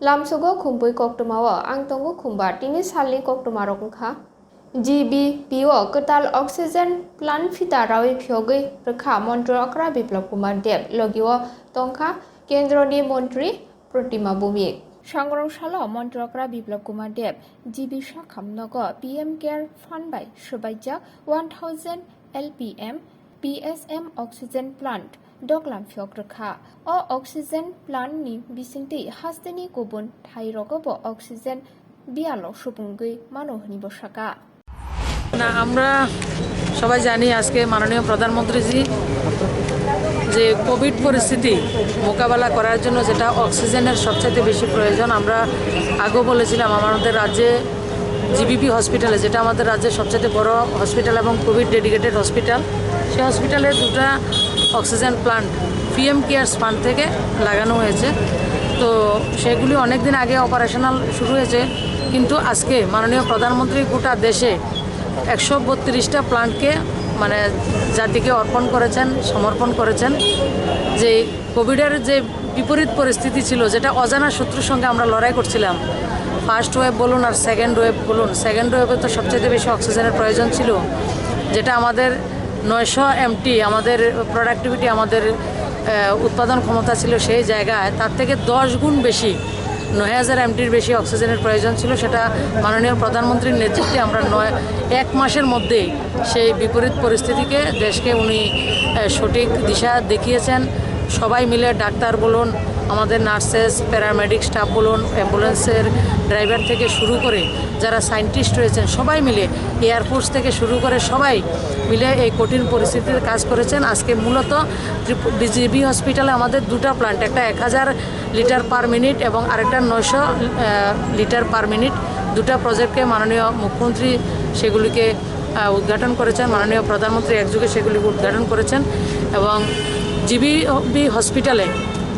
Lamsugo kumpui koktumawa ang tongo kumba tini salni koktumarok kha GBPO ketal oxygen plant fita rawi phyogi rekha Mantri Akra Biplab Kumar Deb logiwa tongkha Kendroni Mantri Pratima Bhumik Sangrong Salo Mantri Akra Biplab Kumar Deb GB Shakhamnogo PM Care Fund by Shubaija 1000 LPM PSM oxygen plant Doklam Fyok Rekha O oxygen plant ni bisingti hasteni kubun thai rogobo oxygen bialo shupungui manohni bosaka না আমরা সবাই জানি আজকে মাননীয় প্রধানমন্ত্রীজি যে Covid পরিস্থিতি মোকাবেলা করার জন্য যেটা অক্সিজেনের সবচেয়ে বেশি প্রয়োজন আমরা আগেও বলেছিলাম আমাদের রাজ্যে জিবিপি হসপিটালে যেটা আমাদের রাজ্যের সবচেয়ে বড় হসপিটাল এবং কোভিড ডেডিকেটেড হসপিটাল সেই হসপিটালে দুটো oxygen plant PM cares fund থেকে লাগানো হয়েছে তো সেগুলি অনেক দিন আগে অপারেশনাল শুরু হয়েছে কিন্তু আজকে মাননীয় প্রধানমন্ত্রী গোটা দেশে 132টা প্লান্টকে মানে জাতিকে অর্পণ করেছেন সমর্পণ করেছেন যে কোভিডের যে বিপরীত পরিস্থিতি ছিল যেটা অজানা শত্রুর সঙ্গে আমরা লড়াই করছিলাম ফার্স্ট ওয়েভ বলুন আর সেকেন্ড ওয়েভ বলুন সেকেন্ড ওয়েভে তো সবচেয়ে বেশি অক্সিজেনের প্রয়োজন ছিল যেটা আমাদের 900 MT আমাদের প্রোডাক্টিভিটি আমাদের উৎপাদন ক্ষমতা ছিল সেই জায়গায় তার থেকে 10 গুণ বেশি 9000 MTর বেশি অক্সিজেনের প্রয়োজন ছিল সেটা মাননীয় প্রধানমন্ত্রীর নেতৃত্বে আমরা এক মাসের মধ্যেই সেই বিপরীত পরিস্থিতিকে দেশকে উনি সঠিক দিশা দেখিয়েছেন সবাই মিলে ডাক্তার বলুন আমাদের নার্সেস প্যারামেডিক স্টাফ বলুন অ্যাম্বুলেন্সের ড্রাইভার থেকে শুরু করে যারা সায়েন্টিস্ট রয়েছেন সবাই মিলে এয়ারফোর্স থেকে শুরু করে সবাই মিলে এই কঠিন পরিস্থিতিতে কাজ করেছেন আজকে মূলত জিবি হসপিটালে আমাদের দুটো প্লান্ট একটা 1000 লিটার পার মিনিট এবং আরেকটা 900 লিটার পার মিনিট দুটো প্রজেক্টকে মাননীয় মুখ্যমন্ত্রী সেগুলিকে উদ্ঘাটন করেছেন মাননীয় প্রধানমন্ত্রী একযোগে সেগুলিকে উদ্ঘাটন করেছেন এবং জিবি হসপিটালে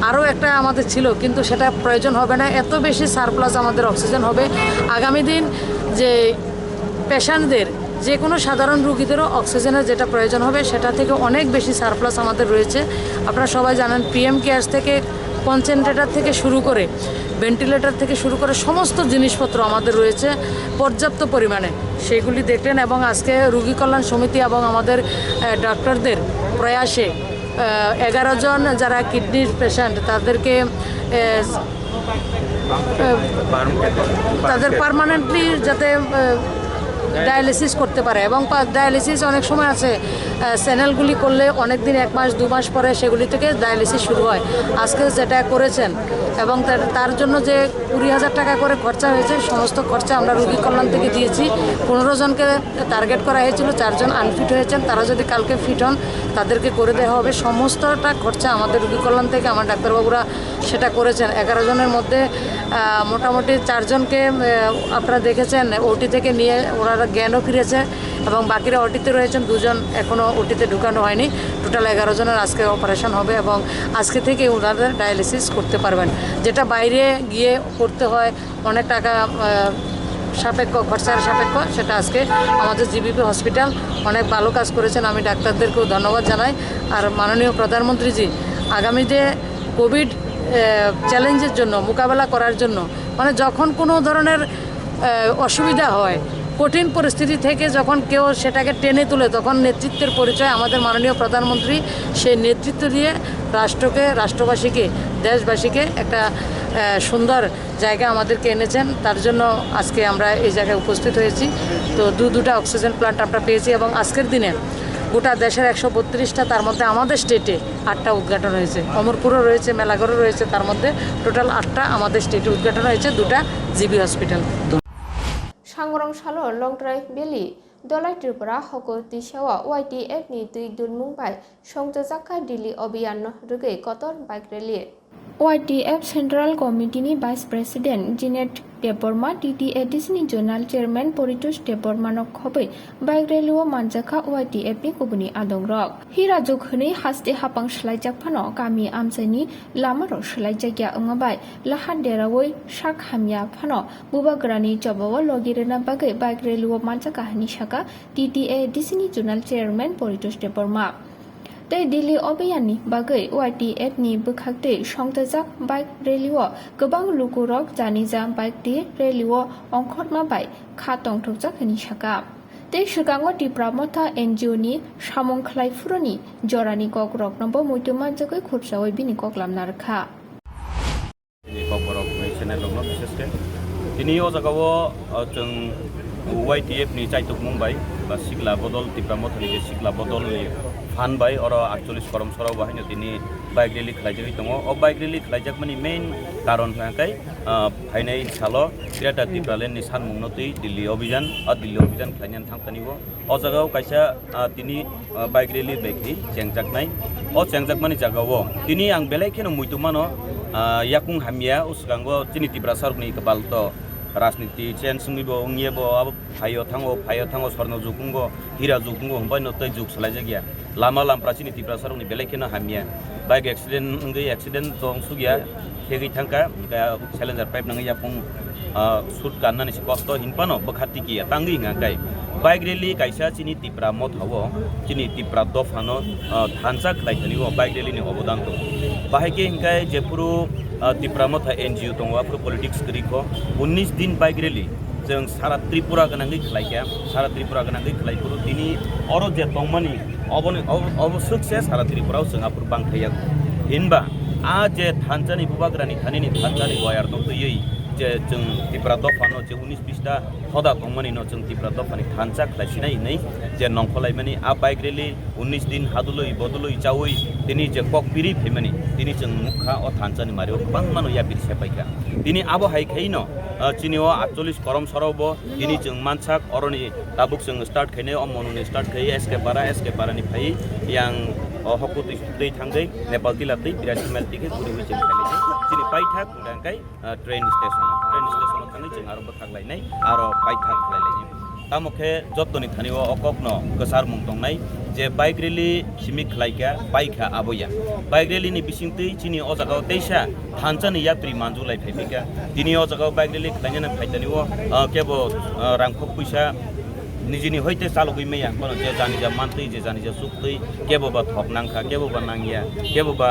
আরও একটা আমাদের ছিল কিন্তু সেটা প্রয়োজন হবে না এত বেশি সারপ্লাস আমাদের অক্সিজেন হবে আগামী দিন যে পেশেন্টদের যে কোনো সাধারণ রোগীদেরও অক্সিজেনের যেটা প্রয়োজন হবে সেটা থেকে অনেক বেশি সারপ্লাস আমাদের রয়েছে আপনারা সবাই জানেন পিএম কেয়ার্স থেকে কনসেন্ট্রেটর থেকে শুরু করে ভেন্টিলেটর থেকে শুরু করে সমস্ত জিনিসপত্র আমাদের রয়েছে পর্যাপ্ত পরিমাণে সেগুলি দেখলেন এবং আজকে রোগী কল্যাণ সমিতি এবং আমাদের ডাক্তারদের প্রয়াসে 11 জন যারা কিডনির পেশেন্ট তাদেরকে তাদের পার্মানেন্টলি যাতে ডায়ালিসিস করতে পারে এবং ডায়ালিসিস অনেক সময় আছে চ্যানেলগুলি করলে অনেক দিন 1 মাস 2 মাস পরে সেগুলি থেকে ডায়ালিসিস শুরু হয় আজকে যেটা করেছেন এবং তার জন্য যে 20,000 টাকা করে খরচা হয়েছে সমস্ত খরচা আমরা রোগী কল্যাণ থেকে দিয়েছি 15 জনকে টার্গেট করা হয়েছিল 4 জন আনফিট হয়েছেন তারা যদি কালকে ফিট হন তাদেরকে করে দেওয়া হবে সমস্তটা খরচা আমাদের রোগী কল্যাণ থেকে আমার ডাক্তারবাবুরা সেটা করেছেন 11 জনের মধ্যে মোটামুটি 4 জনকে আপনারা দেখেছেন ওটি থেকে নিয়ে ওরা জ্ঞানও ফিরেছে এবং বাকিরা ওটিতে রয়েছেন 2 জন এখনও ওটিতে ঢুকানো হয়নি টোটাল 11 জনের আজকে অপারেশন হবে এবং আজকে থেকে ওনাদের ডায়ালিসিস করতে পারবেন যেটা বাইরে গিয়ে করতে হয় অনেক টাকা সাপেক্ষ খরচার সাপেক্ষ সেটা আজকে আমাদের জিবিপি হসপিটাল অনেক ভালো কাজ করেছেন আমি ডাক্তারদেরকেও ধন্যবাদ জানাই আর মাননীয় প্রধানমন্ত্রীজি আগামী যে কোভিড চ্যালেঞ্জের জন্য মোকাবেলা করার জন্য মানে যখন কোনো ধরনের অসুবিধা হয় কঠিন পরিস্থিতি থেকে যখন কেউ সেটাকে টেনে তুলে তখন নেতৃত্বের পরিচয় আমাদের মাননীয় প্রধানমন্ত্রী সেই নেতৃত্ব দিয়ে রাষ্ট্রকে রাষ্ট্রবাসীকে দেশবাসীকে একটা সুন্দর জায়গা আমাদেরকে এনেছেন তার জন্য আজকে আমরা এই জায়গায় উপস্থিত হয়েছি তো দুটো অক্সিজেন প্লান্ট আমরা পেয়েছি এবং আজকের দিনে গোটা দেশের 132টা তার মধ্যে আমাদের স্টেটে 8টা উদ্ঘাটন হয়েছে অমরপুরও রয়েছে মেলাঘরও রয়েছে তার মধ্যে টোটাল 8টা আমাদের স্টেটে উদ্ঘাটন হয়েছে দুটো GB hospital Sangrong Salo Longtrai Beli Dolai Tripura Hoko Tishawa YTF ni Tui Dun Mumbai Shongta Zaka Dili Obian Ruge Kotor Bike Rally YTF Central Committee ni Vice President Janet Deborma TTA Disney Journal Chairman Poritus Deborma nok khobai Bike Rally o manjaka YTF ni kubuni adong rok Hira jokhni haste hapang shlaijak phano kami amsaini lamaro shlaijak ongabai lahan derawoi shak hamya phano bubagrani jobawa logirena bagai Bike Rally o manjaka ni shaka TTA Disney Journal Chairman Poritus Deborma tei Delhi Obiyani bagai YTF ni bwkhakte songtajak bike rally-o gobang lukurok janija bike ti rally-o ongkhorma bai kha tongthokjak hini saka. Tei shukango Tripura Motha NGO ni samung khlaifuroni jorani kokrok nombo muituma jagoi khursaoi bini koklamna rkha. Ini kokrok channel rokno bisheske tini o jagao जों YTF ni chaituk mumbai ba sigla bodol Tripura Motha ni sigla bodol ni fan bai oro 48 korom sorau bahino tini bike rally khlaijak tongo o bike rally khlaijak mani main karon hangkai phainai salo Greater Tripura Land ni sanmung no tui Delhi Abhijan khlainan thangtanibo o jagao kaisa tini bike rally baikhi chengjaknai o chengjak jagao tini ang belai kheno muitumano yakung hamia usgango tini Tripura sarukni kebalto राजनीति chain सुंगिबो उंगिबो अब फायो थांगो सरनो जुकुंगो हिरा जुकुंगो हमबाय नतै जुग सलाय जागिया लामा लामप्राचिनि तिप्रा सरनि बेलेखेनो हामिया बाइक एक्सीडेंट दं सुगिया खेगै थांका चैलेंजर पाइप नंगै यापुं सुट काननानि कष्ट हिनपानो बखाति किया तांगै ngakai बाइक रैली काइसा चिनि तिप्रा मथावो चिनि तिप्रा दफानो थानसा खलायथनिगो बाइक रैलीनि अबदान दं बाहायके हिंकाय जेपुरु Tripura Motha NGO dong apro politics keriko 19 दिन बाइक रैली जों सारा त्रिपुरा गनांगै खलायया सारा त्रिपुरा गनांगै खलायपुरु दिनि अरो जे तंगमानि अब सक्सेस सारा त्रिपुराव जों आपुर बांथाया हिनबा आ जे थानसानि बुबाग्रानि थानिनि थानसानि वायार दंतयै जे जों Tripura दफानो जे 19-20 टा हदा तंगमानि न जों Tripura दफानि थानसा खलायसिनाय नै जे नंखलायमानि आ बाइक रैली 19 दिन हादुलै बदुलै जावै दिनि जे ककबिरि फैमानि दिनि जों मुखा अ थानसानि मारियो गोबां मानो याबिर सेपायका दिनि आबो हायखाइनो चिनिओ 48 करम सरबो दिनि जों मानसाक अरनि दाबुक जों स्टार्ट खैने अमनुनि स्टार्ट खै एसके पारा नि फै यां हकुति दै थांगै नेपाल तिलातै बिराट मेल टिके गुरि जों खालिनै चिनि पाइथाक उदांकाय ट्रेन स्टेशन थांगै जों आरो बथागलायनाय आरो पाइथाक खलायलायनाय तामखे जत्तनि थानिओ अककनो गोसार मुं दंनाय जे बाइक रैली सिमिक खलायका बाइका आबोया बाइक रैली नि बिसिंतै चिनि अ जागाव तेसा थानसानि यात्री मानजुलाय फैबिका दिनि अ जागाव बाइक रैली खलायना फाइतानिओ केबो रांखक पैसा निजिनि होइते चालुगै मैया कोन जे जानि जा मानतै जे जानि जा सुक्तै केबो बा थक नांखा केबो बा नांगिया केबो बा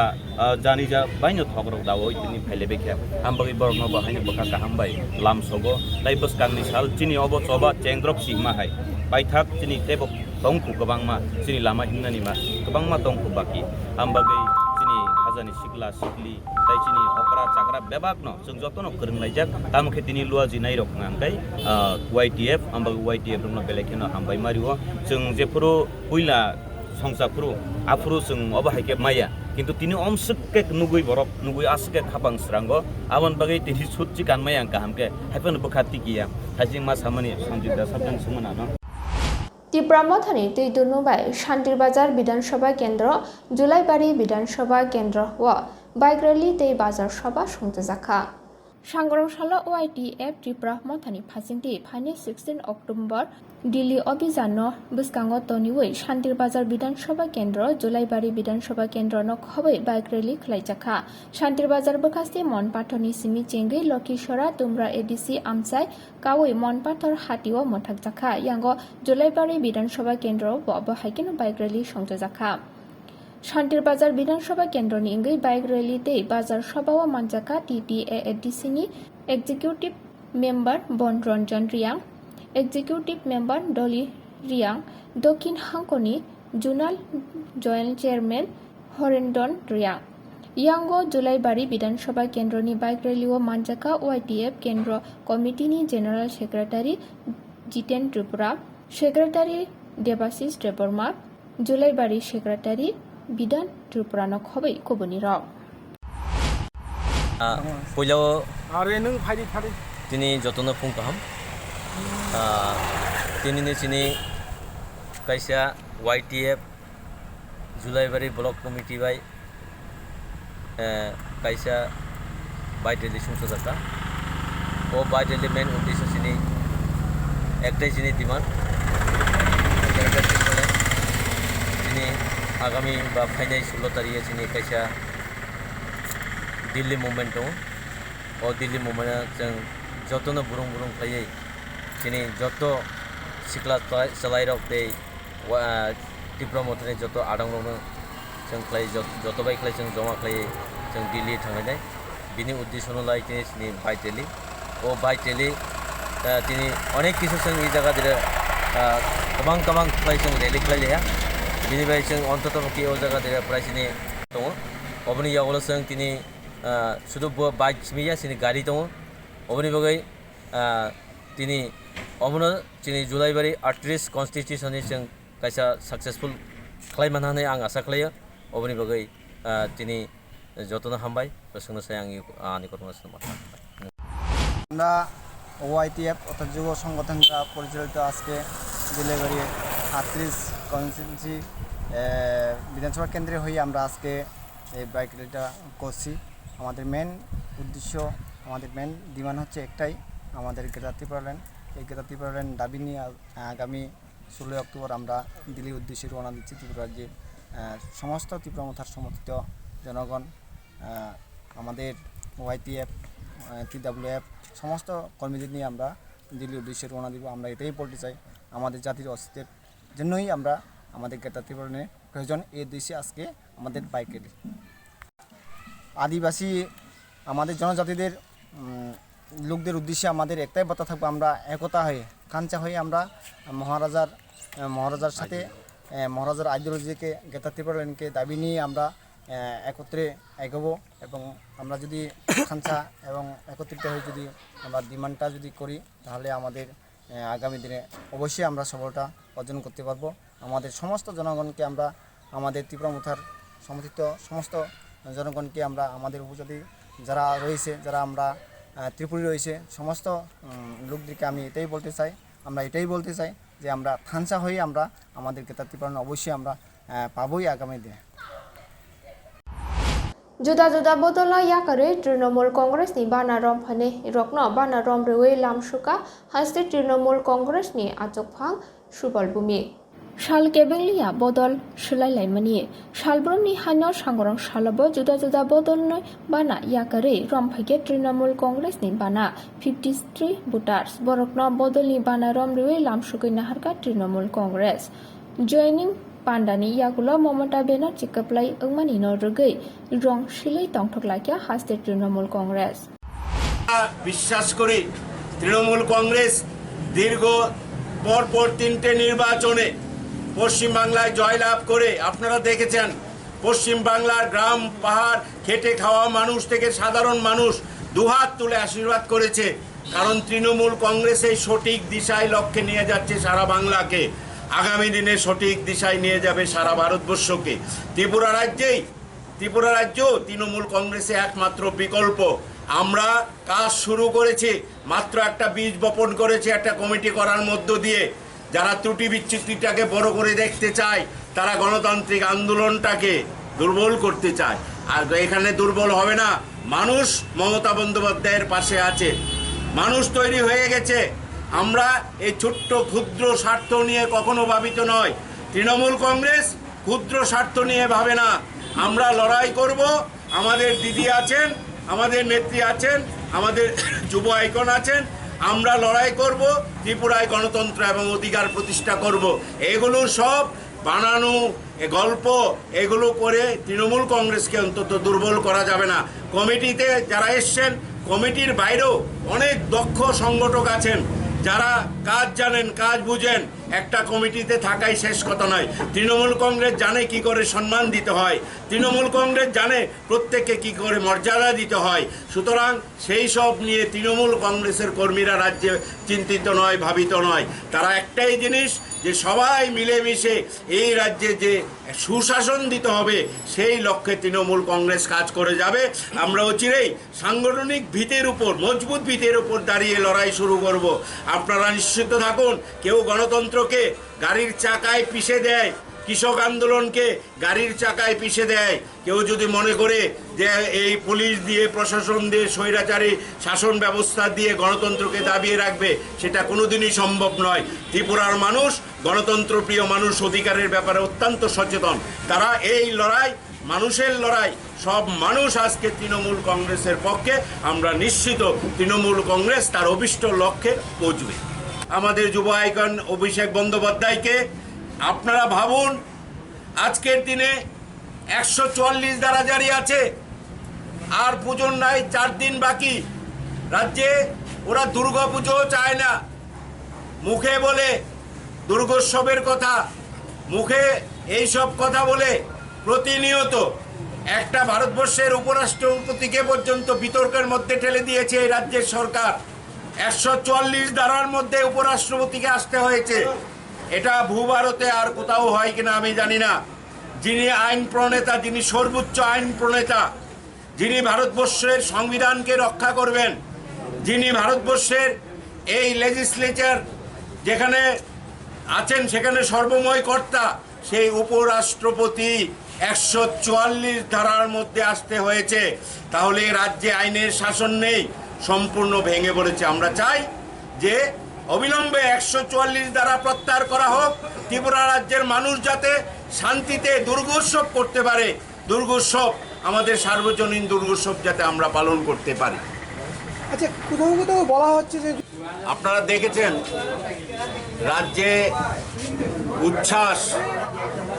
जानि जा बाइनो थकरो दावो इतिनि फाइलेबेखा हामबगै बरनो बाहायनो बका काहामबाय लामसबो दै बसकांनि साल चिनि अबो चबा चेंग्रक सिमाहाय बाइथाक चिनि केबो दंखु गोबांमा चिनि लामा हिंनानिमा गोबांमा दंखु बाकी हामबगै चिनि हाजानि सिगला सिगली ताइ चिनि अकरा चाकरा बेबाकनो जों जतनो फोरोंलायजाक तामखे दिनि लुवा जिनाय रक नांगाय YTF हामबगै YTF रनो बेलेखेनो हामबाय मारिओ जों जेफोरो हुइला संसाफुरु आफुरु जों अबा हायके माया किन्तु तिनि अमसुके नुगुइ बरफ नुगुइ आसके खाबां स्रांगो आवन बगै तिनि सुतचि गानमाय आं काहामके हायफोन बखाति किया थाजिं मा सामानि संजिदा साबजों सोमोना न Tripura Mothani tui dunubai Shantir Bazar Bidansabha Kendra Julaibari Bidansabha Kendra wa bike rally tei bazar sabha songtjakha Sangroshala YTF Tripura Mothani Phasingti Phani 16 October Delhi Abhijano Bwskango toniwei Shantir Bazar Bidansabha Kendra Julaibari Bidansabha Kendra no khobai bike rally khlaijakha Shantir Bazar bwkhasti Monpathorni simi chengei Lokishora Tumra ADC Amchai Kawai Monpathor Hatio mothakjakha yango Julaibari Bidansabha Kendra bo haikino bike rally songtjakha Shantir Bazar Bidansabha Kendra ni ingei bike rally tei bazar sabha manjaka TTAADC ni Executive Member Bonranjan Riang Executive Member Dolly Riang Dokin Hangkoni Junal Joint Chairman Horendon Riang Yango Julaibari Bidansabha Kendra ni bike rally o manjaka YTF Kendra Committee ni General Secretary Jiten Tripura Secretary Debasis Deborma Julaibari Secretary Bidan Tripura no khobai koboni rok Pulau Are nung phari tini jotono phung kaham tini ni sini kaisa YTF Julaibari Block Committee by kaisa by relation sojaka o by element uddesho sini ektai sini demand sini agami ba phainai 16 tarikh sini kaisa Delhi movement dong o Delhi movement जों जतनो बुरुं खायै sini joto sikla salai rok dei Tripura Mothani joto adang rokno जों खालाय जतबाय खालाय जों जमा खालाय जों दिल्ली थांनाय बिनि उद्देश्य लाई दिनै बाइक रेलि बाइक रेलि दिनै अनेक किसु जों ई जायगा दिनै गोबां खालाय जों रेलि खालायलाया बिनिफ्राय जों अन्ततपक्षि जायगा दिनै प्राय दिनै दङ अबनि यावल जों दिनै शुधु बाइक सिमिया दिनै गारि दङ अबनि बागै दिनै अबनो दिनै जुलाइबारि 38 कन्स्टिट्युसननि जों कायसा साक्सेसफुल खालायमान होननानै आं आसा खालायो अबनि बागै दिनै যতন হামবাই প্রসঙ্গে আমি কর্মসূচি আমরা ওআইটিএফ অর্থাৎ যুব সংগঠনরা পরিচালিত আজকে দিলেবাড়ি 38 কনস্টিটিউয়েন্সি বিধানসভা কেন্দ্রে হয়ে আমরা আজকে এই বাইক র্যালিটা করছি। আমাদের মেন উদ্দেশ্য আমাদের মেন ডিমান্ড হচ্ছে একটাই, আমাদের গ্রেটার ত্রিপুরা ল্যান্ড। এই গ্রেটার ত্রিপুরা ল্যান্ড দাবি নিয়ে আগামী 16 অক্টোবর আমরা দিল্লির উদ্দেশ্যে রওনা দিচ্ছি। ত্রিপুরা রাজ্যের সমস্ত ত্রিপুরা মথার সমর্থিত জনগণ, আমাদের ওআইটিএফ, টিডাব্লিউএফ সমস্ত কর্মীদের নিয়ে আমরা দিল্লির উদ্দেশ্যে রওনা দিব। আমরা এটাই বলতে চাই, আমাদের জাতির অস্তিত্বের জন্যই আমরা আমাদের গ্রেটার ত্রিপুরা ল্যান্ডের প্রয়োজন। এই উদ্দেশ্যে আজকে আমাদের বাইক র্যালি। আদিবাসী আমাদের জনজাতিদের লোকদের উদ্দেশ্যে আমাদের একটাই বার্তা থাকবে, আমরা একতা হয়ে কাঞ্চা হয়ে আমরা মহারাজার সাথে মহারাজার আইডিওলজিকে গ্রেটার ত্রিপুরা ল্যান্ডকে দাবি নিয়ে আমরা একত্রে এগোবো এবং আমরা যদি খাঞ্চা এবং একত্রিত হয়ে যদি আমরা ডিমান্ডটা যদি করি তাহলে আমাদের আগামী দিনে অবশ্যই আমরা সফলতা অর্জন করতে পারবো। আমাদের সমস্ত জনগণকে আমরা আমাদের ত্রিপুরা মথার সমর্থিত সমস্ত জনগণকে আমরা আমাদের উপজাতি যারা রয়েছে, যারা আমরা ত্রিপুরী রয়েছে, সমস্ত লোকদেরকে আমি এটাই বলতে চাই যে আমরা খাঞ্চা হয়ে আমরা আমাদের গ্রেটার ত্রিপুরা অবশ্যই আমরা পাবোই আগামী দিনে। जुदा-जुदा बदला याकरे तृणमूल कांग्रेस नि बानारम फने रत्न बानारम रेवे लामसुका हास्ते तृणमूल कांग्रेस नि आचकफां सुबलबुमि शाल केबेंलिया बदल सोलायलायमानि शालब्रमनि हानो सांगरं शालाबो जुदा-जुदा बदलनि बाना याकरे रमफाइके तृणमूल कांग्रेस नि बाना 53 भोटार्स बरकन बदलनि बानारम रेवे लामसुकै नाहारका तृणमूल कांग्रेस जॉइनिंग पांडानी यागुला ममता बेनार्जी कपलाई अंगमानी नरगै रং सिलै तंथकलाकिया हास्ते तृणमूल कांग्रेस বিশ্বাস করি তৃণমূল কংগ্রেস দীর্ঘ পরপর 3টে নির্বাচনে পশ্চিমবাংলায় জয়লাভ করে আপনারা দেখেছেন পশ্চিম বাংলার গ্রাম পাহাড় খেটে খাওয়া মানুষ থেকে সাধারণ মানুষ দুহাত তুলে আশীর্বাদ করেছে, কারণ তৃণমূল কংগ্রেস এই সঠিক দিশায় লক্ষ্যে নিয়ে যাচ্ছে সারা বাংলাকে, আগামী দিনে সঠিক দিশায় নিয়ে যাবে সারা ভারতবর্ষকে। ত্রিপুরা রাজ্য তৃণমূল কংগ্রেসে একমাত্র বিকল্প। আমরা কাজ শুরু করেছি, মাত্র একটা বীজ বপন করেছি একটা কমিটি করার মধ্য দিয়ে। যারা ত্রুটি বিচ্যুতিটাকে বড় করে দেখতে চায়, তারা গণতান্ত্রিক আন্দোলনটাকে দুর্বল করতে চায়, আর এখানে দুর্বল হবে না। মানুষ মমতা বন্দ্যোপাধ্যায়ের পাশে আছে, মানুষ তৈরি হয়ে গেছে। আমরা এই ছোট্ট ক্ষুদ্র স্বার্থ নিয়ে কখনো ভাবিত নয়। তৃণমূল কংগ্রেস ক্ষুদ্র স্বার্থ নিয়ে ভাবে না। আমরা লড়াই করব, আমাদের দিদি আছেন, আমাদের নেত্রী আছেন, আমাদের যুব আইকন আছেন, আমরা লড়াই করব, ত্রিপুরায় গণতন্ত্র এবং অধিকার প্রতিষ্ঠা করব। এগুলো সব বানানো গল্প, এগুলো করে তৃণমূল কংগ্রেসকে অন্তত দুর্বল করা যাবে না। কমিটিতে যারা এসছেন, কমিটির বাইরেও অনেক দক্ষ সংগঠক আছেন যারা কাজ জানেন, কাজ বুঝেন। একটা কমিটিতে থাকাই শেষ কথা নয়। তৃণমূল কংগ্রেস জানে কি করে সম্মান দিতে হয়, তৃণমূল কংগ্রেস জানে প্রত্যেককে কি করে মর্যাদা দিতে হয়। সুতরাং সেই সব নিয়ে তৃণমূল কংগ্রেসের কর্মীরা রাজ্যে চিন্তিত নয়, ভাবিত নয়। তারা একটাই জিনিস, যে সবাই মিলেমিশে এই রাজ্যে যে সুশাসন দিতে হবে সেই লক্ষ্যে তৃণমূল কংগ্রেস কাজ করে যাবে। আমরা অচিরেই সাংগঠনিক ভিতের উপর, মজবুত ভিতের উপর দাঁড়িয়ে লড়াই শুরু করব। আপনারা নিশ্চিত থাকুন, কেউ গণতন্ত্রকে গাড়ির চাকায় পিষে দেয়, কৃষক আন্দোলনকে গাড়ির চাকায় পিষে দেয়, কেউ যদি মনে করে যে এই পুলিশ দিয়ে, প্রশাসন দিয়ে, স্বৈরাচারী শাসন ব্যবস্থা দিয়ে গণতন্ত্রকে দাবিয়ে রাখবে, সেটা কোনোদিনই সম্ভব নয়। ত্রিপুরার মানুষ গণতন্ত্রপ্রিয় মানুষ, অধিকারের ব্যাপারে অত্যন্ত সচেতন। তারা এই লড়াই, মানুষের লড়াই, সব মানুষ আজকে তৃণমূল কংগ্রেসের পক্ষে। আমরা নিশ্চিত তৃণমূল কংগ্রেস তার অভিষ্ট লক্ষ্যে পৌঁছবে। আমাদের যুব আইকন অভিষেক বন্দ্যোপাধ্যায়কে আপনারা ভাবুন, আজকের দিনে 144 ধারা জারি আছে, আর পুজোর নাই 4 দিন বাকি। রাজ্যে ওরা দুর্গা পুজোও চায় না, মুখে বলে দুর্গোৎসবের কথা, মুখে এই সব কথা বলে প্রতিনিয়ত একটা ভারতবর্ষের উপরাষ্ট্রপতিকে পর্যন্ত বিতর্কের মধ্যে ঠেলে দিয়েছে এই রাজ্যের সরকার। 144 ধারার মধ্যে উপরাষ্ট্রপতিকে আসতে হয়েছে। এটা ভূভারতে আর কোথাও হয় কিনা আমি জানি না। যিনি আইন প্রণেতা, যিনি সর্বোচ্চ আইন প্রণেতা, যিনি ভারতবর্ষের সংবিধানকে রক্ষা করবেন, যিনি ভারতবর্ষের এই লেজিসলেচার যেখানে আছেন সেখানে সর্বময় কর্তা, সেই উপরাষ্ট্রপতি 144 ধারার মধ্যে আসতে হয়েছে। তাহলে রাজ্যে আইনের শাসন নেই, সম্পূর্ণ ভেঙে পড়েছে। আমরা চাই যে অবিলম্বে 144 ধারা প্রত্যাহার করা হোক, ত্রিপুরা রাজ্যের মানুষ যাতে শান্তিতে দুর্গোৎসব করতে পারে, দুর্গোৎসব আমাদের সার্বজনীন দুর্গোৎসব যাতে আমরা পালন করতে পারি। আচ্ছা, কোথাও কোথাও বলা হচ্ছে যে আপনারা দেখেছেন রাজ্যে উচ্ছ্বাস,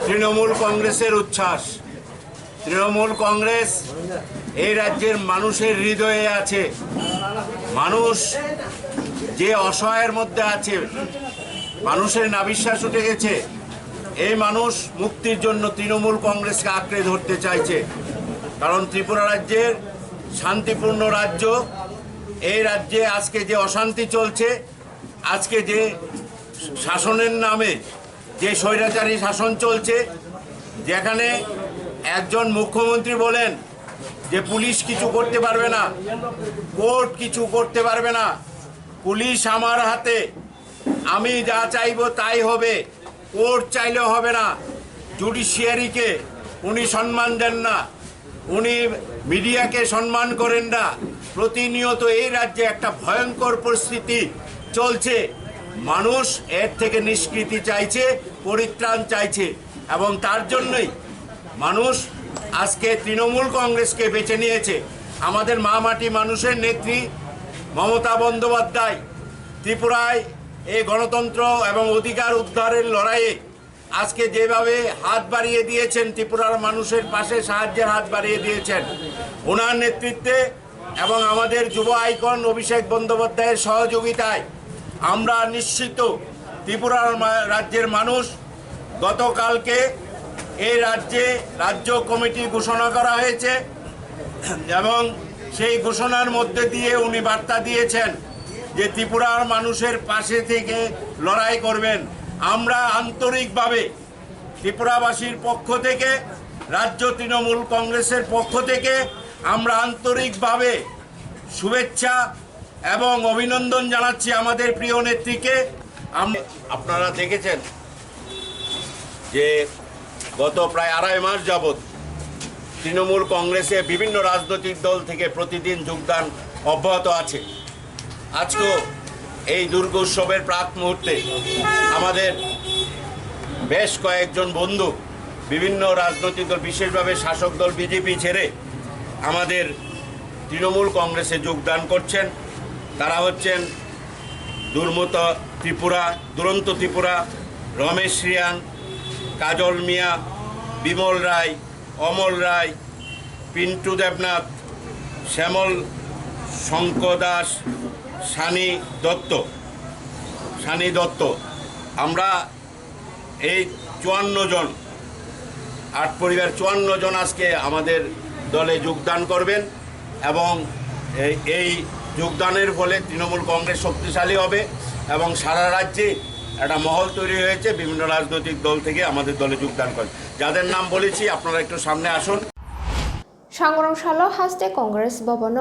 তৃণমূল কংগ্রেসের উচ্ছ্বাস। তৃণমূল কংগ্রেস এই রাজ্যের মানুষের হৃদয়ে আছে। মানুষ যে অসহায়ের মধ্যে আছে, মানুষের নাবিশ্বাস উঠে গেছে, এই মানুষ মুক্তির জন্য তৃণমূল কংগ্রেসকে আঁকড়ে ধরতে চাইছে। কারণ ত্রিপুরা রাজ্যের শান্তিপূর্ণ রাজ্য, এই রাজ্যে আজকে যে অশান্তি চলছে, আজকে যে শাসনের নামে যে স্বৈরাচারী শাসন চলছে, যেখানে একজন মুখ্যমন্ত্রী বলেন যে পুলিশ কিছু করতে পারবে না, কোর্ট কিছু করতে পারবে না, পুলিশ আমার হাতে, আমি যা চাইবো তাই হবে, কোর্ট চাইলেও হবে না, জুডিশিয়ারিকে উনি সম্মান দেন না, উনি মিডিয়াকে সম্মান করেন না। প্রতিনিয়ত এই রাজ্যে একটা ভয়ঙ্কর পরিস্থিতি চলছে। মানুষ এর থেকে নিষ্কৃতি চাইছে, পরিত্রাণ চাইছে, এবং তার জন্যই মানুষ আজকে তৃণমূল কংগ্রেসকে বেছে নিয়েছে। আমাদের মা মাটি মানুষের নেত্রী মমতা বন্দ্যোপাধ্যায় ত্রিপুরায় এই গণতন্ত্র এবং অধিকার উদ্ধারের লড়াইয়ে আজকে যেভাবে হাত বাড়িয়ে দিয়েছেন, ত্রিপুরার মানুষের পাশে সাহায্যের হাত বাড়িয়ে দিয়েছেন, ওনার নেতৃত্বে এবং আমাদের যুব আইকন অভিষেক বন্দ্যোপাধ্যায়ের সহযোগিতায় আমরা নিশ্চিত ত্রিপুরার রাজ্যের মানুষ, গতকালকে এই রাজ্যে রাজ্য কমিটি ঘোষণা করা হয়েছে এবং সেই ঘোষণার মধ্যে দিয়ে উনি বার্তা দিয়েছেন যে ত্রিপুরার মানুষের পাশে থেকে লড়াই করবেন। আমরা আন্তরিকভাবে ত্রিপুরাবাসীর পক্ষ থেকে, রাজ্য তৃণমূল কংগ্রেসের পক্ষ থেকে আমরা আন্তরিকভাবে শুভেচ্ছা এবং অভিনন্দন জানাচ্ছি আমাদের প্রিয় নেত্রীকে। আপনারা দেখেছেন যে গত প্রায় 2.5 মাস যাবৎ তৃণমূল কংগ্রেসে বিভিন্ন রাজনৈতিক দল থেকে প্রতিদিন যোগদান অব্যাহত আছে। আজকেও এই দুর্গোৎসবের প্রাক মুহূর্তে আমাদের বেশ কয়েকজন বন্ধু বিভিন্ন রাজনৈতিক দল, বিশেষভাবে শাসক দল বিজেপি ছেড়ে আমাদের তৃণমূল কংগ্রেসে যোগদান করছেন। তারা হচ্ছেন দুরন্ত ত্রিপুরা, রমেশ রিয়াং, কাজল মিয়া, বিমল রায়, অমল রায়, পিন্টু দেবনাথ, শ্যামল শঙ্কর দাস, সানি দত্ত। আমরা এই 54 জন, 8 পরিবার 54 জন আজকে আমাদের দলে যোগদান করবেন এবং এই যোগদানের ফলে তৃণমূল কংগ্রেস শক্তিশালী হবে এবং সারা রাজ্যে একটা মহল তৈরি হয়েছে। বিভিন্ন রাজনৈতিক দল থেকে আমাদের দলে যোগদান করেন, যাদের নাম বলেছি আপনারা একটু সামনে আসুন। सांग्रांशाल हास्ते कांग्रेस भवन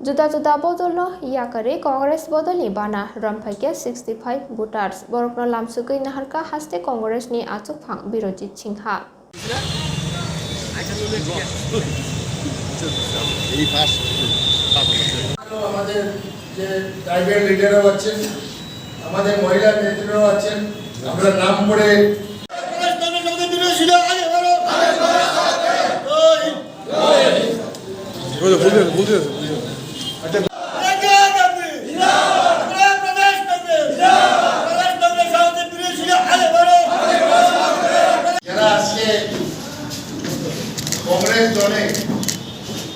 जुदा जुदा बदल याकरे कांग्रेस बदलनि बाना रमफाइके 65 भोटार्स बरकनो लामसुकै नाहारका हास्ते कांग्रेसनि आचुकफां बिरजित सिंहा আমাদের যে ট্রাইবাল লিডারও আছেন, আমাদের মহিলা নেত্রীরাও আছেন, আমরা নাম পড়ে যারা আজকে কংগ্রেস দলে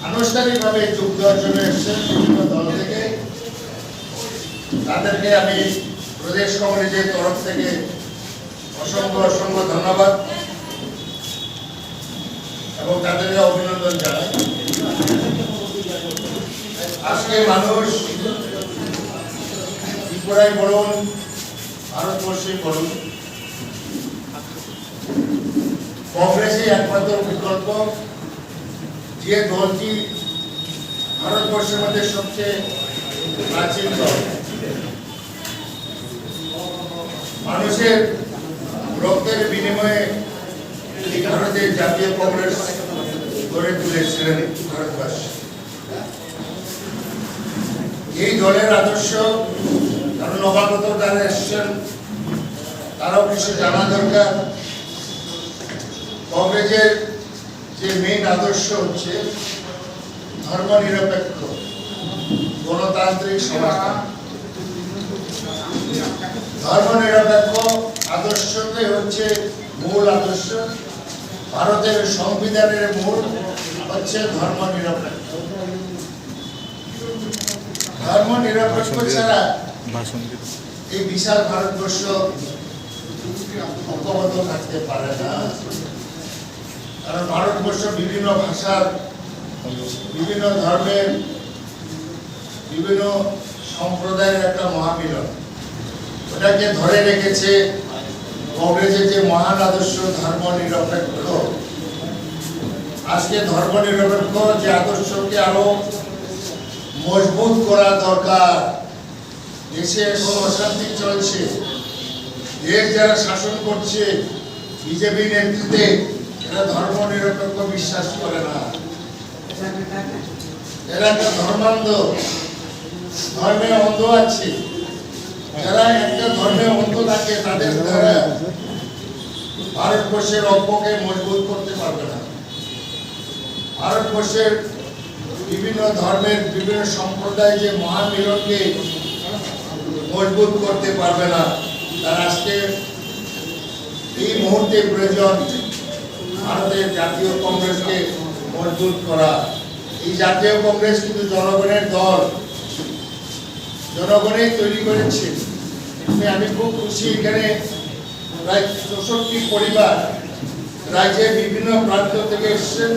আনুষ্ঠানিকভাবে যোগ দেওয়ার জন্য এসেছেন বিভিন্ন দল থেকে, তাদেরকে আমি প্রদেশ কংগ্রেসের তরফ থেকে অসংখ্য অসংখ্য ধন্যবাদ এবং তাদেরকে অভিনন্দন জানাই। আজকে মানুষ ত্রিপুরায় বলুন, ভারতবর্ষে বলুন, কংগ্রেসই একমাত্র বিকল্প, যে দলটি ভারতবর্ষের মধ্যে সবচেয়ে প্রাচীন দল। মানুষের রক্তের বিনিময়ে ভারতের জাতীয় কংগ্রেস গড়ে তুলেছিলেন ভারতবর্ষে। এই দলের আদর্শ, কারণ নবাগত যারা এসছেন তারাও কিছু জানা দরকার। কংগ্রেসের যে মেইন আদর্শ হচ্ছে ধর্মনিরপেক্ষ গণতান্ত্রিক সমাজতন্ত্র। ধর্মনিরপেক্ষ আদর্শটাই হচ্ছে মূল আদর্শ। ভারতের সংবিধানের মূল হচ্ছে ধর্মনিরপেক্ষ। ধর্মনিরপেক্ষ ছাড়া এই বিশাল ভারতবর্ষ ঐক্যবদ্ধ থাকতে পারে না। কারণ ভারতবর্ষ বিভিন্ন ভাষার, বিভিন্ন ধর্মের, বিভিন্ন সম্প্রদায়ের একটা মহামিলন। ওটাকে ধরে রেখেছে কংগ্রেসের যে মহান আদর্শ ধর্মনিরপেক্ষ। আজকে ধর্মনিরপেক্ষ যে আদর্শকে আরো মজবুত করা দরকার। দেশে এখন অশান্তি চলছে, দেশ যারা শাসন করছে বিজেপি নেতৃত্বে, এরা ধর্মনিরপেক্ষ বিশ্বাস করে না। এরা একটা ধর্মান্ধ, ধর্মে অন্ধ আছে। যারা একটা ধর্মে অন্ধ থাকে তাদের দ্বারা ভারতবর্ষের ঐক্যকে মজবুত করতে পারবে না। ভারতবর্ষের বিভিন্ন ধর্মের, বিভিন্ন সম্প্রদায় যে মহামিলনকে মজবুত করতে পারবে না। তার আজকে এই মুহূর্তে প্রয়োজন ভারতের জাতীয় কংগ্রেসকে মজবুত করা। এই জাতীয় কংগ্রেস কিন্তু জনগণের দল, জনগণই তৈরি করেছে। আমি খুব খুশি, এখানে প্রায় ৬৪ পরিবার রাজ্যের বিভিন্ন প্রান্ত থেকে এসেছেন।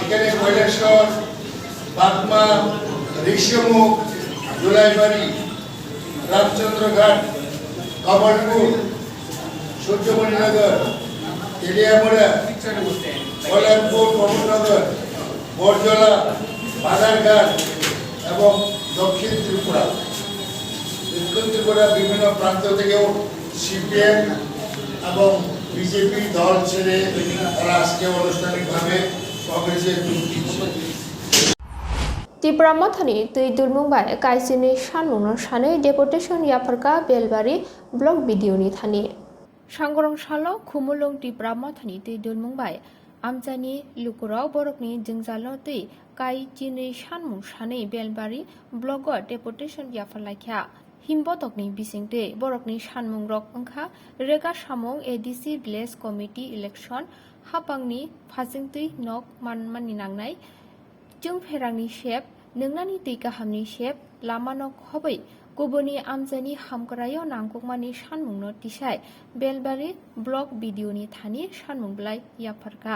এখানে কৈলাসহর, বাগমা, ঋষিমুখ, জুলাইবাড়ি, রামচন্দ্রঘাট, কমলপুর, সূর্যমণিনগর, তেলিয়ামুড়া, কল্যাণপুর, কমলনগর, বরজলা, বাধারঘাট এবং দক্ষিণ ত্রিপুরা। দক্ষিণ ত্রিপুরা বিভিন্ন প্রান্ত থেকেও সিপিএম এবং বিজেপি দল ছেড়ে তারা আজকে আনুষ্ঠানিকভাবে কংগ্রেসের যোগ দিচ্ছে। ত্রিপুরা মথানি তুই দুলমুংবাই কাইसिनि सानमुंनो सानै डेपुटेशन याफरका बेलबारि ब्लग भिडिअनि थानि सांगरं सालो खुमुलुं त्रिपुरा मथानि तुई दुलमुंबाय आमजानि लुकुराव बरकनि जोंजालो तुई काइसिनि सानमुं सानै बेलबारि ब्लग डेपुटेशन याफरलायख्या हिमबतकनि बिसिंतै बरकनि सानमुं रक ओंखा रेगा सामुं एडिसि भिलेज कमिटि इलेक्शन हापांनि फाजिंतै नक मानमानि नांनाय जों फेरांनि शेप नोंनानि दै गाहामनि शेप लामानक हबै गुबुननि आमजानि हामग्रायाव नांगौमानि सानमुंनो तिसाय बेलबारि ब्लग भिडिअनि थानि सानमुंबलाय याफारका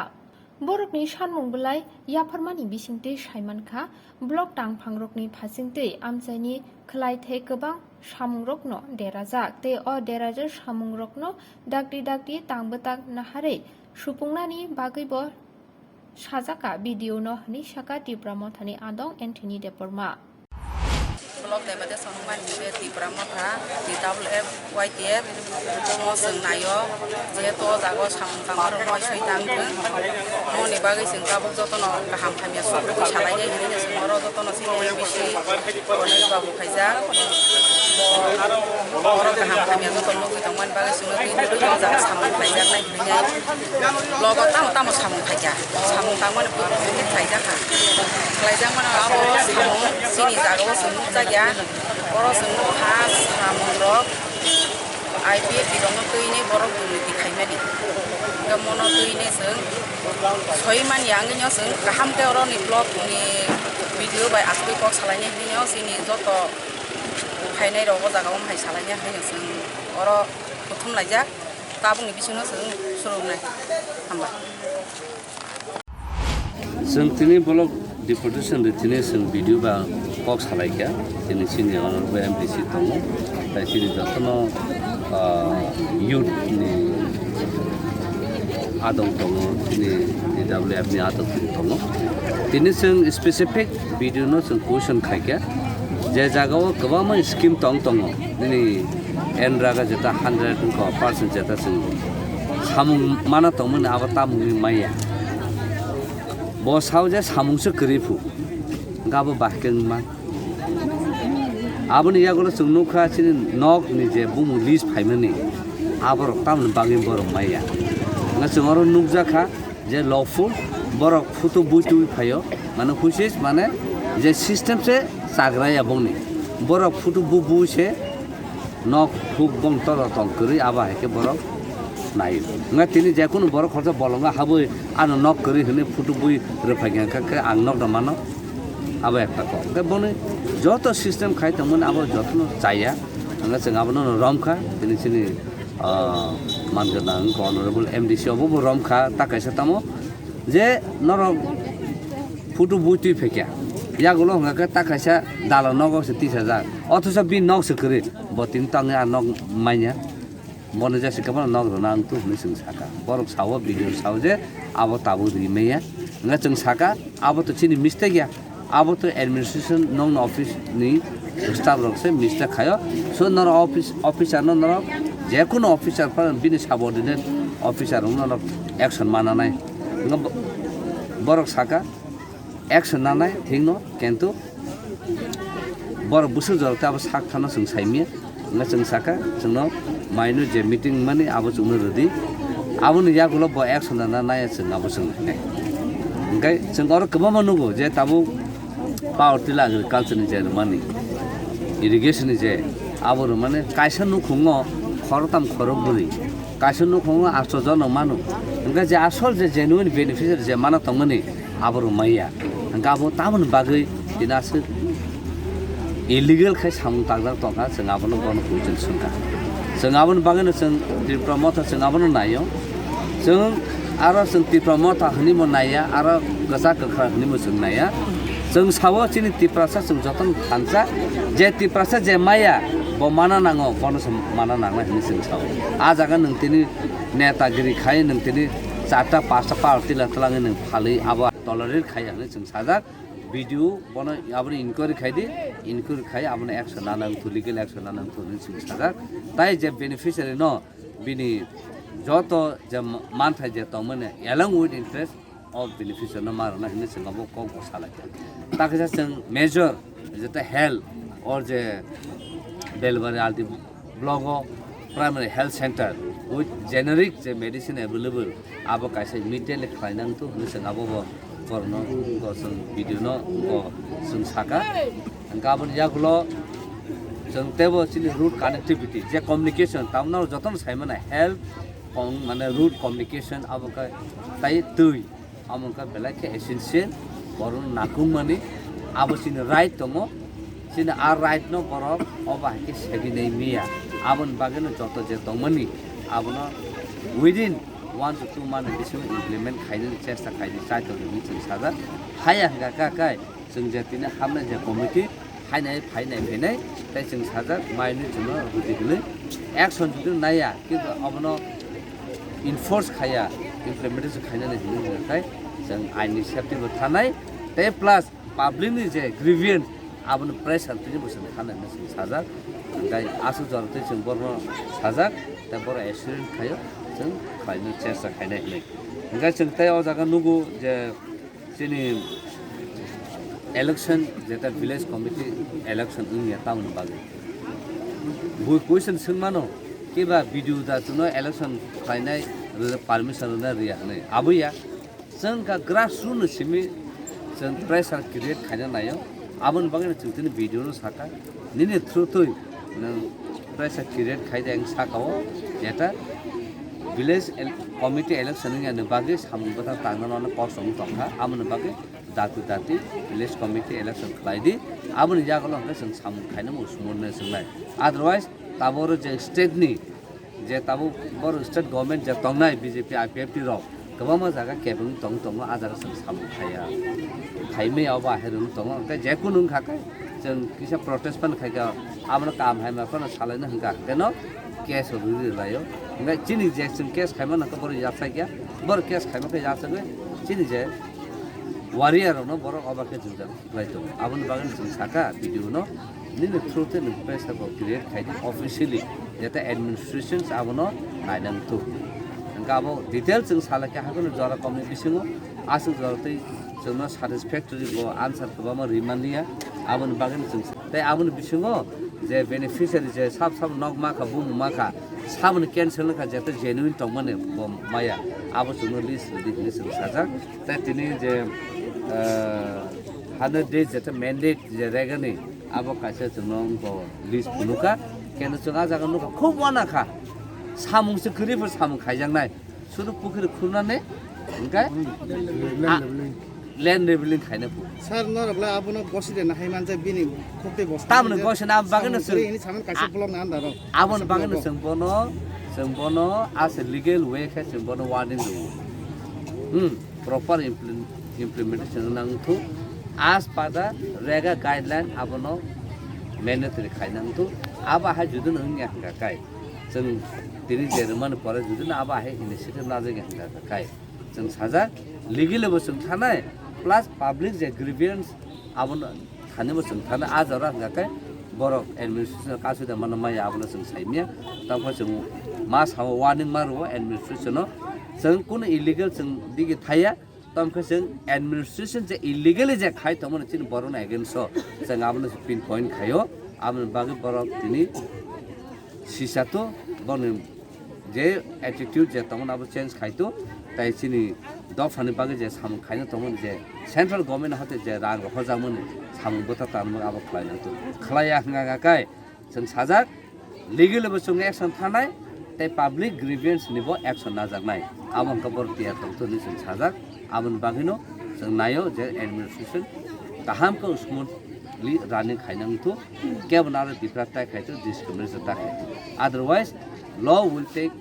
बरकनि सानमुंबलाय याफारमानि बिसिंतै साइमानखा ब्लग टांफांरकनि फासिंतै आमजानि खलायथै गोबां सामुंरकनो देराजाक ते अ देराजार सामुंरकनो दागदि दागदि तांबोताक नाहारै सुफुंनानि बागैबो साजाका भिडिअ न हनि साका त्रिपुरा मथानि आदं एन्टनी देपरमा ब्लग देबते सनमान निबे त्रिपुरा मथा TWF YTF जों जों नायो जे तो जागो सामतांगर नय सैतांगोन ननि बागै जों गाबो जतन गाहाम खामिया सुखु सालायनाय हिने जों र जतन सिने बिसि अनेक बाबु फायजा और गाहाम खामिया जतन लुगै दंमान बागै जों दै जों जा सामु फायजा नाय हिने ब्लग ताम ताम सामु फायजा सामु तांमान बिदि फायजा खा खालायजा माने आरो सामु सिनि जागो जों जाया और जों फास सामुरक आईपीएफ बिदंनो दैनि बरक दुनि दिखायमानि गमनो दैनि जों सयमान यांगनियाव जों गाहाम तेवरनि ब्लग नि भिडिअ बाय आसबै कक सालायनि हिनियाव जोंनि जत फायनाय रग जागाव माय सालायनि हायो जों अर प्रथम लायजा ताबुंनि बिसनो जों सुरुनाय हामबाय जों तिनि ब्लग डिपुटेसन तिनि जों भिडिअ बा कक सालायगा तिनि सिनि अनरबो एमडिसि दङ ताइ सिनि जतन युथनि आदब दङ तिनि DWF नि आदब दङ तिनि जों स्पेसिफिक भिडिअ नो जों कुइसन खायगा जे जागाव गोबां स्किम दङ दिनै एनरागा जेता 100% जेता जों सामुं माना दंमोन आबा तामुंनि माइया बसाव जे सामुंसो गोरिफु गाबो बाहकेन मा आबनि यागलो जों नुखा सिनि नक नि जे बुमु लिस फाइमनि आबर तामन बागि बर माइया ना जों आरो नुकजाखा जे लफु बरक फुटु बुटु फायो माने हुसिस माने जे सिस्टेम से साग्राया बंनि बरक फुटु बुबु से नक फुक बं तर तंग करि आबा हेके बरक नाय nga tini jakun bor khorja bolonga haboi ano nok kori hene futu bui refaga ka ang nok da mano abo ekta ko ga bone joto system khai tamon abo jotno chaya nga jeng abo no romkha tini sini mangadang honorable MDC obo romkha takaisa tamo je noro futu bui tui fekya yagulo nga ka takaisa dalo nogo se 30000 othosa bi nok se kore botin tangi a nok manya মনে যাচ্ছে কেমন নগর নাং তো হলে जों साका बरक सावो video Sao जे आबो Tabo रिमेया nga जों साका आबो तो चिनि मिस्टेक गया आबो तो एडमिनिस्ट्रेशन नन ऑफिस नि स्टाफ रक से मिस्टेक खायो सो नर ऑफिसर नर जे कोनो ऑफिसर पर बिनि सबऑर्डिनेट ऑफिसर नर एक्शन मानानाय nga बरक साका एक्शन नानाय थिंनो केन्तु बरक बुसु जरता अब साक थाना जों साइमिया nga जों साका जोंनो माइनो जे मीटिंग माने आबो जोंनो रेडी आबो न यागुलो ब एक्शन ना नाय जों आबो जों नाय ओंखाय जों आरो गोबां मानुगो जे ताबो पावर टिला एग्रीकाल्चर नि जे माने इरिगेशन नि जे आबो माने कायसा नुखुङो खरताम खरबुरि कायसा नुखुङो 800 जन मानु ओंखाय जे आसल जे जेन्युइन बेनिफिशियारि जे माना तंगनि आबो माइया ओंखाय आबो तामन बागै दिनासो इलिगल खाय सामु तागदार तंगा जों आबोनो बन कुइसन सुनका जों आबोनो बागैनो जों त्रिपुरा मथा जों आबोनो नायो जों आरो जों त्रिपुरा मथा हनिमो नाया आरो गसा गखा हनिमो जों नाया जों सावो चिनि त्रिपुरासा जों जतन थानसा जे त्रिपुरासा जे माया ब माना नाङो बनस माना नाङा हनि जों सावो आ जागा नोंतिनि नेतागिरि खाय नोंतिनि 4टा 5टा पार्टी लातलाङै नों फालै आबा टलरेट खाय हनि जों साजा भिडिअ बन आबने इनक्वायरि खायदि इनक्वायरि खाय आबने एक्शन लानां थु लिगेल एक्शन लानां थु जों साजा ताइ जे बेनिफिशियारि न बिनि जत जे मानथाय जे तमने along with interest of beneficiary न मारना हिने जों आबो कम सालाय ताकि जों मेजर जेता हेल्थ और जे डेलिवरी आल्टी block primary health centre with generic जे मेडिसिन अवेलेबल आबो कायसे इमिडिएटली खायनां थु हिने जों आबो करनो जों भिडिअ न जों साका गाबोन यागुलो जों तेबो चिनि रूट कनेक्टिविटी जे कम्युनिकेशन तामना जतन साइमना हेल्थ माने रूट कम्युनिकेशन आबो का ताइ तुइ आमका बेलाके एसेंशियल बरन नाकुम माने आबो चिनि राइट दङो चिनि आर राइट न बर अबा के सेगिनै मिया आबन बागेनो जत जे दङमनि आबनो विदिन 1 to 2 months बिसिम इमप्लिमेंट खायनो चेष्टा खायनो चाइतो जों साजा हाया गाकाय जों जेतिनो हामना जे कमिटि हायनाय फायनाय फैनाय ताइ जों साजा माइनो जों रुदिगले एक्शन जुदि नाया किन्तु अबनो इनफोर्स खाया इमप्लिमेंटेशन खायनानै हिनोखाय जों आइननि सेफ्टिबो थानाय ते प्लास पाब्लिकनि जे ग्रिभियन्स आबनो प्रेसार तिनि बोसोर खानानै जों साजा गाय आसु जरते जों बरनो साजा ता बर एसिडेन्ट खायो जों खायनो चेष्टा खायनाय हिनै ओंखाय जों ताइ अ जागा नुगु जे जोंनि इलेक्शन जेता विलेज कमिटि इलेक्शन उनिया टाउन बागै बुय क्वेश्चन सोंमानो केबा भिडिअ दाजुनो इलेक्शन खायनाय परमिशन न रिया नै आबैया जों का ग्रासरुट सिमि जों प्रेसार क्रिएट खायनो नायो आबन बागै जों भिडिअ न साका निने थ्रु थुइ नों प्रेसार क्रिएट खायदों साकाव जेता village committee election ni bagi samung bata tangan kosong tongha amon bagi dati village committee election khlaidi amon jagalo hangka sing samung khaina mo sumorne singnai otherwise tabor je state ni je tabu bor state government je tongnai BJP IPFT ro kabama jaga kebung tong ajar sing samung khaya khaime awa herung tong ka je kunung khakai जों किसा protest pan खायगा आमन काम हाय मा कोन सालायनो हंगा केनो case रुरि लायो हंगा चिनि जे जों केस खायमा न बर यासा गया बर केस खायमा के यासा गए चिनि जे वारियर न बर अबाके जुजा लाइतो आबन बागन जों साका भिडियो न निने थ्रुते न प्रेस को क्रिएट खायदि ऑफिशियली जेता एडमिनिस्ट्रेशंस आबन नायनाम थु हंगा अब डिटेल जों सालाके हागन जरा कमनि बिसिङो आसु जरतै जोंनो satisfactory bo answer खबा रिमानिया आबन बागन जों तै आबन बिसिङो जे बेनिफिशियरी जे साब नगमा का बुम माखा साबन कैंसिल का जेते जेन्युइन तंगमने बम माया आबो जोंनो लिस्ट दिखनि जों साजा तै तिनि जे 100 days जेते मैंडेट जे रेगनि आबो कासे जोंनो को लिस्ट बुनुका केन जोंगा जागा नुका खूब वानाखा सामुंसो गरिफोर सामुं खायजांनाय सुरु पुखुरि खुरनानै ओंखाय land leveling खायनो सर नरब्ला आबुनो बसिदे ना हायमान जे बिनि खोपते बस तामनो गसन आब बागन जों इनि सामान कासे ब्लक ना आन्दारो आबन बागन जों बोनो as a legal way का जों बोनो वार्निं दो proper implementation नांगौ as per the rega guideline आबनो mandatory खायनांगौ आबा हाय जुदन हंगा काय जों दिनि जेरमान पर जुदन आबा हाय इनिशिएटिभ लाजेगा काय जों साजा लीगल बसुं थानाय प्लस पब्लिक जे ग्रीवियंस आबन थाने बसुं थाना आजरा गाके बर एडमिनिस्ट्रेशन कासुदा मन माय आबन जों साइमिया ताको जों मा साव वार्निं मारो एडमिनिस्ट्रेशन जों कुन इलीगल जों दिगे थाया तमखो जों एडमिनिस्ट्रेशन जे इलीगल जे खाय तमन चिन बरन अगेन्स्ट जों आबन पिन पॉइंट खायो आबन बागे बर तिनि सिसातो बन जे एटिट्यूड जे तमन आबो चेंज खायतो ताइ चिनि दफानि बागे जे सामु खायनो तमन जे सेंट्रल गवर्नमेंट हाते जे रां हजामोन सामु बता तामन आबो खायनो तो खलाया हंगा काय जों साजा लीगल बसुं एक्शन थानाय ताइ पब्लिक ग्रीवियंस निबो एक्शन नाजानाय आबन खबर तिया तो जों साजा आबन बागेनो जों नायो जे एडमिनिस्ट्रेशन गाहामखौ स्मुथलि रानिं खायनांगौ केबन आरो डिफारेंट खायतो डिस्क्रिमिनेशन थाखाय अदरवाइज law will take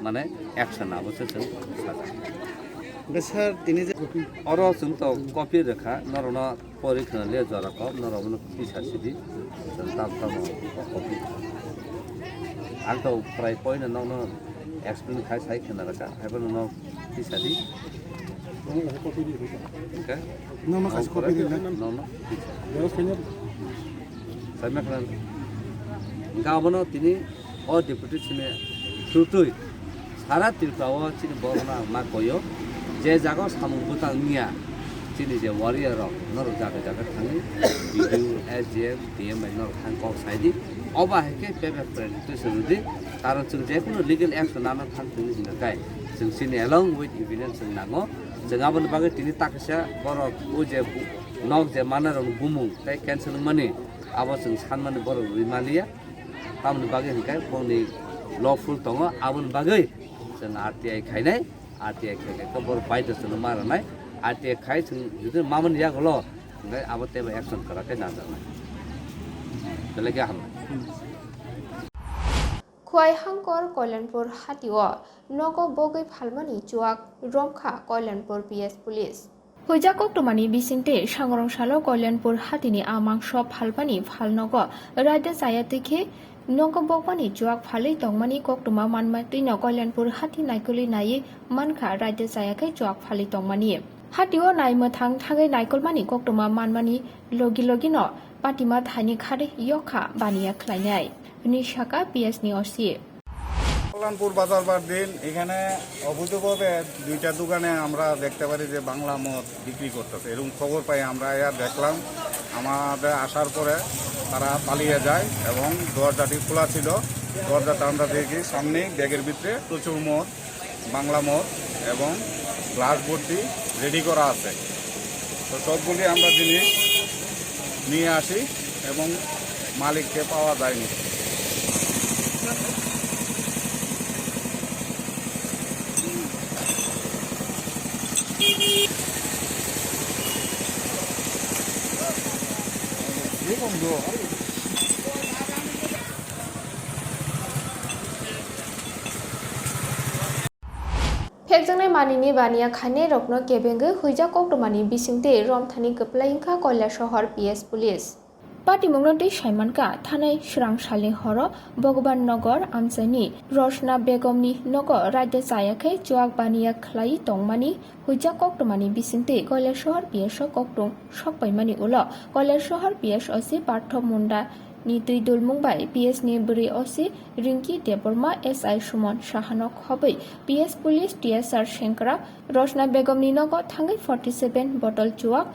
माने एक्शन आवश्यक जों साजा सर तिनि जे अरो जों तो कपि रेखा नरना परीक्षा ले जरा को नरमन पिसा सिदि ताम कपि आं तो प्राय पॉइंट न एक्सप्लेन खाय साइ खना रका हेबन न पिसा दि ओके न खास कपि दि न साइमा खान गाबनो तिनि ओ डेपुटी सिने थ्रुथुइ सारा तिरपाव चिनि बरना मा कयो जे जागा सामु बुतांनिया चिनि जे वारियर नर जागा थाङि बिडिउ एसडीएम डीएम नर थां कक साइदि अबा हेके पेपर प्रेजेंटेसन दि कारण जों जेकुनु लीगल एक्शन लाना थांथिनि हिनकाय जों सिनि एलंग विथ एविडेंस जों नांगो जों आबन बागे तिनि ताकसा बर ओ जे नक जे मानर बुमु ताइ कैंसिल माने आबो जों सानमाने बर रिमालिया तामन बागे हिनकाय बनि लफुल दङ आबन बागे जों आरटीआई खायनाय आरटीआई खायनाय खबर बायदसनो मारनाय आरटीआई खाय जों जुदि मामन यागलो ओमफ्राय आबो तेबो एक्शन कराखै नाजानाय बेलेगे हाम खुवाई हांकर कल्याणपुर हातिओ नगो बगै फालमानि चुआक रमखा कल्याणपुर PS पुलिस हुजा कक्टमानि बिसिंते सांगरंसालो कल्याणपुर हातिनि आमां सब फालमानि फालनगो राज्य जायातिखे नगो बगमानि चुआक फालै तंगमानि कक्टमा मानमाति न कल्याणपुर हाति नायकलि नायै मानखा राज्य जायाखै चुआक फालै तंगमानि हातिओ नायमो थाङै नायकलमानि कक्टमा मानमानि लगी न पाटिमा थाइनि खादे यखा बानिया खलायनाय निशाका PS नि ओसि কল্যাণপুর বাজারবার দিন এখানে অবৈধভাবে দুইটা দোকানে আমরা দেখতে পারি যে বাংলা মদ বিক্রি করতেছে এরকম খবর পাই আমরা দেখলাম আমাদের আসার পরে তারা পালিয়ে যায় এবং দরজাটি খোলা ছিল দরজাটা আমরা দেখি সামনে ব্যাগের ভিতরে প্রচুর মদ বাংলা মদ এবং গ্লাস ভর্তি রেডি করা আছে তো সবগুলি আমরা জিনিস নিয়ে আসি এবং মালিককে পাওয়া যায়নি सुंदो फेकजोंनाय मानिनि बानिया खाने रत्न केबेंगे हुइजा कक्टमानि बिसिंते रमथानि गप्लाइंखा कयला शहर PS पुलिस पाटिमुंनो दै साइमानका थानाय स्रांसालि हर भगवान नगर आमसाइनि रशना बेगमनि नगर राज्य जायाखै जुआक बानिया खलाई तंमानि हुइजा कक्टमानि बिसिंते कयला शहर PS कक्टं सकबाइमानि उल कयला शहर PS असि पार्थ मुंडा नि दुई दुलमुंबाय PS नि बुरि असि रिंकी देबर्मा SI सुमन साहानक हबै PS पुलिस TSR शेंकरा रशना बेगमनि नगर थांगै 47 बटल जुआक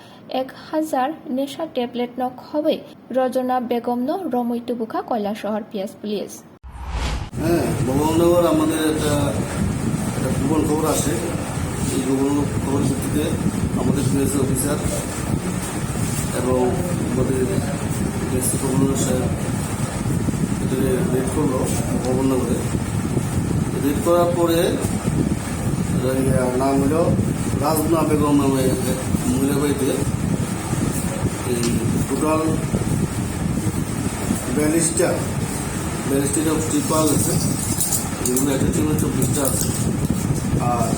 1000 नेशा टेबलेट नक हबै रजना बेगम नो रमै तुबुखा कयला शहर PS पुलिस হ্যাঁ ভগবাননগর আমাদের একটা গোপন খবর আসে এই গোপন খবরের ভিত্তিতে আমাদের পিএস অফিসার এবং আমাদের ডিএসপি কমিশনার সাহেব এটাকে রেড করলো ভগবাননগরে রেড করার পরে নাম হলো রাজনা বেগম নামে এক মহিলা বাড়িতে এই টোটাল ব্যালিস্টার অফ স্টিল পাওয়া গেছে যেগুলো একটা টিমের 24টা আছে আর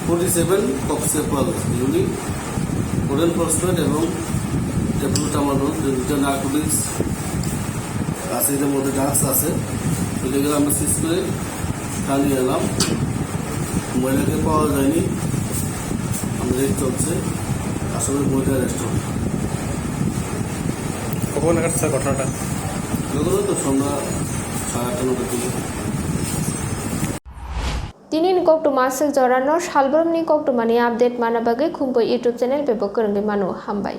47 কক্সে পাওয়া গেছে যেগুলি কোরেন ফসফেট এবং টেবলুটামানোল দুইটা নার্কোটিক্স আছে এটার মধ্যে ড্রাগস আছে এটাকে আমরা সিজ করে টানিয়ে এলাম মহিলাকে পাওয়া যায়নি আমাদের রেড চলছে আসলে মহিলা অ্যারেস্ট হবে কখন নাগাদ স্যার ঘটনাটা এগুলো তো সন্ধ্যা 8:30 দিকে Tinin koktuma sek jorano salbromni koktumani update mana bagai khumpo YouTube channel bebo kerengge manu hambai.